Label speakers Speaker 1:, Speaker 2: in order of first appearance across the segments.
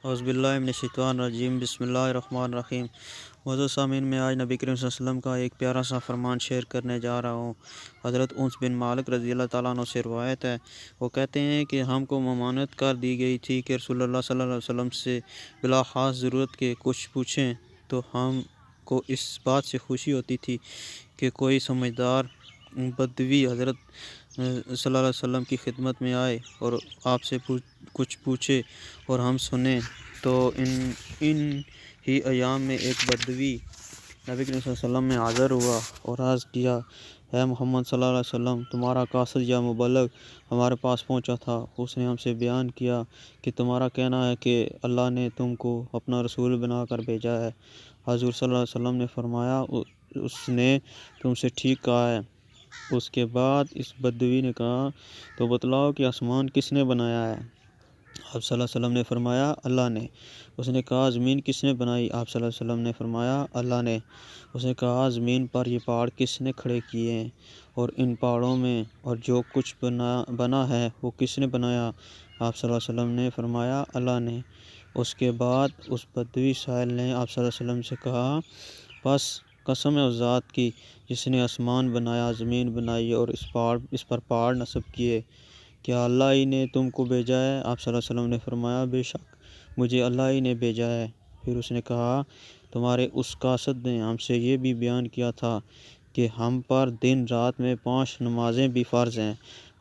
Speaker 1: اعوذ باللہ من الشیطان الرجیم، بسم اللہ الرحمن الرحیم۔ معزز سامعین، میں آج نبی کریم صلی اللہ علیہ وسلم کا ایک پیارا سا فرمان شیئر کرنے جا رہا ہوں۔ حضرت انس بن مالک رضی اللہ تعالیٰ عنہ سے روایت ہے، وہ کہتے ہیں کہ ہم کو ممانعت کر دی گئی تھی کہ رسول اللہ صلی اللہ علیہ وسلم سے بلا خاص ضرورت کے کچھ پوچھیں، تو ہم کو اس بات سے خوشی ہوتی تھی کہ کوئی سمجھدار بدوی حضرت صلی اللہ علیہ وسلم کی خدمت میں آئے اور آپ سے کچھ پوچھے اور ہم سنیں۔ تو ان ہی ایام میں ایک بدوی نبی کریم صلی اللہ علیہ وسلم میں حاضر ہوا اور عرض کیا، اے محمد صلی اللہ علیہ وسلم، تمہارا قاصد یا مبلغ ہمارے پاس پہنچا تھا۔ اس نے ہم سے بیان کیا کہ تمہارا کہنا ہے کہ اللہ نے تم کو اپنا رسول بنا کر بھیجا ہے۔ حضور صلی اللہ علیہ وسلم نے فرمایا، اس نے تم سے ٹھیک کہا ہے۔ اس کے بعد اس بدوی نے کہا، تو بتلاؤ کہ آسمان کس نے بنایا ہے؟ آپ صلی اللہ علیہ وسلم نے فرمایا، اللہ نے۔ اس نے کہا، زمین کس نے بنائی؟ آپ صلی اللہ علیہ وسلم نے فرمایا، اللہ نے۔ اس نے کہا، زمین پر یہ پہاڑ کس نے کھڑے کیے ہیں؟ اور ان پہاڑوں میں اور جو کچھ بنا ہے وہ کس نے بنایا؟ آپ صلی اللہ علیہ وسلم نے فرمایا، اللہ نے۔ اس کے بعد اس بدوی سائل نے آپ صلی اللہ علیہ وسلم سے کہا، بس قسم ہے اس ذات کی جس نے آسمان بنایا، زمین بنائی اور اس پر پہاڑ نصب کیے، کیا اللہ ہی نے تم کو بھیجا ہے؟ آپ صلی اللہ علیہ وسلم نے فرمایا، بے شک مجھے اللہ ہی نے بھیجا ہے۔ پھر اس نے کہا، تمہارے اس قاصد نے ہم سے یہ بھی بیان کیا تھا کہ ہم پر دن رات میں 5 نمازیں بھی فرض ہیں۔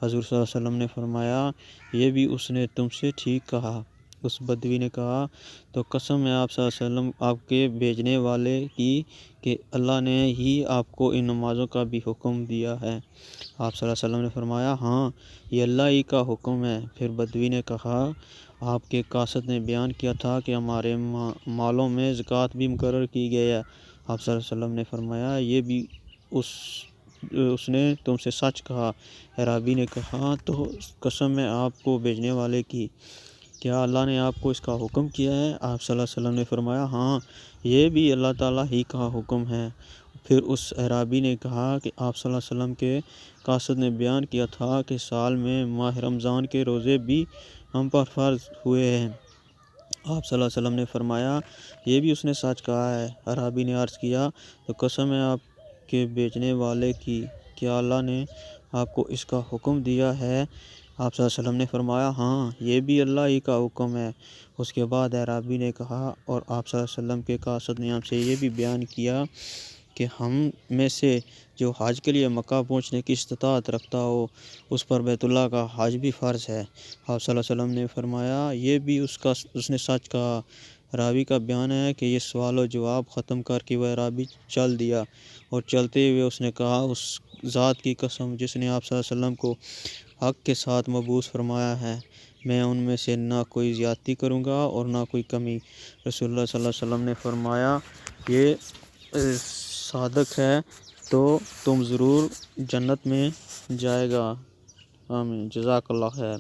Speaker 1: حضور صلی اللہ علیہ وسلم نے فرمایا، یہ بھی اس نے تم سے ٹھیک کہا۔ اس بدوی نے کہا، تو قسم ہے آپ صلی اللہ علیہ وسلم آپ کے بھیجنے والے کی کہ اللہ نے ہی آپ کو ان نمازوں کا بھی حکم دیا ہے۔ آپ صلی اللہ علیہ وسلم نے فرمایا، ہاں یہ اللہ ہی کا حکم ہے۔ پھر بدوی نے کہا، آپ کے قاصد نے بیان کیا تھا کہ ہمارے مالوں میں زکوٰۃ بھی مقرر کی گئی ہے۔ آپ صلی اللہ علیہ وسلم نے فرمایا، یہ بھی اس نے تم سے سچ کہا۔ اعرابی نے کہا، تو قسم ہے آپ کو بھیجنے والے کی، کیا اللہ نے آپ کو اس کا حکم کیا ہے؟ آپ صلی اللہ علیہ وسلم نے فرمایا، ہاں یہ بھی اللہ تعالیٰ ہی کا حکم ہے۔ پھر اس اعرابی نے کہا کہ آپ صلی اللہ علیہ وسلم کے قاصد نے بیان کیا تھا کہ سال میں ماہ رمضان کے روزے بھی ہم پر فرض ہوئے ہیں۔ آپ صلی اللہ علیہ وسلم نے فرمایا، یہ بھی اس نے سچ کہا ہے۔ اعرابی نے عرض کیا، تو قسم ہے آپ کے بیچنے والے کی، کیا اللہ نے آپ کو اس کا حکم دیا ہے؟ آپ صلی اللہ علیہ وسلم نے فرمایا، ہاں یہ بھی اللہ ہی کا حکم ہے۔ اس کے بعد اعرابی نے کہا، اور آپ صلی اللہ علیہ وسلم کے قاصد نے ہم سے یہ بھی بیان کیا کہ ہم میں سے جو حج کے لیے مکہ پہنچنے کی استطاعت رکھتا ہو، اس پر بیت اللہ کا حج بھی فرض ہے۔ آپ صلی اللہ علیہ وسلم نے فرمایا، یہ بھی اس نے سچ کہا۔ راوی کا بیان ہے کہ یہ سوال و جواب ختم کر کے وہ اعرابی چل دیا، اور چلتے ہوئے اس نے کہا، اس ذات کی قسم جس نے آپ صلی اللہ علیہ وسلم کو حق کے ساتھ مبعوث فرمایا ہے، میں ان میں سے نہ کوئی زیادتی کروں گا اور نہ کوئی کمی۔ رسول اللہ صلی اللہ علیہ وسلم نے فرمایا، یہ صادق ہے تو تم ضرور جنت میں جائے گا۔ آمین۔ جزاک اللہ خیر۔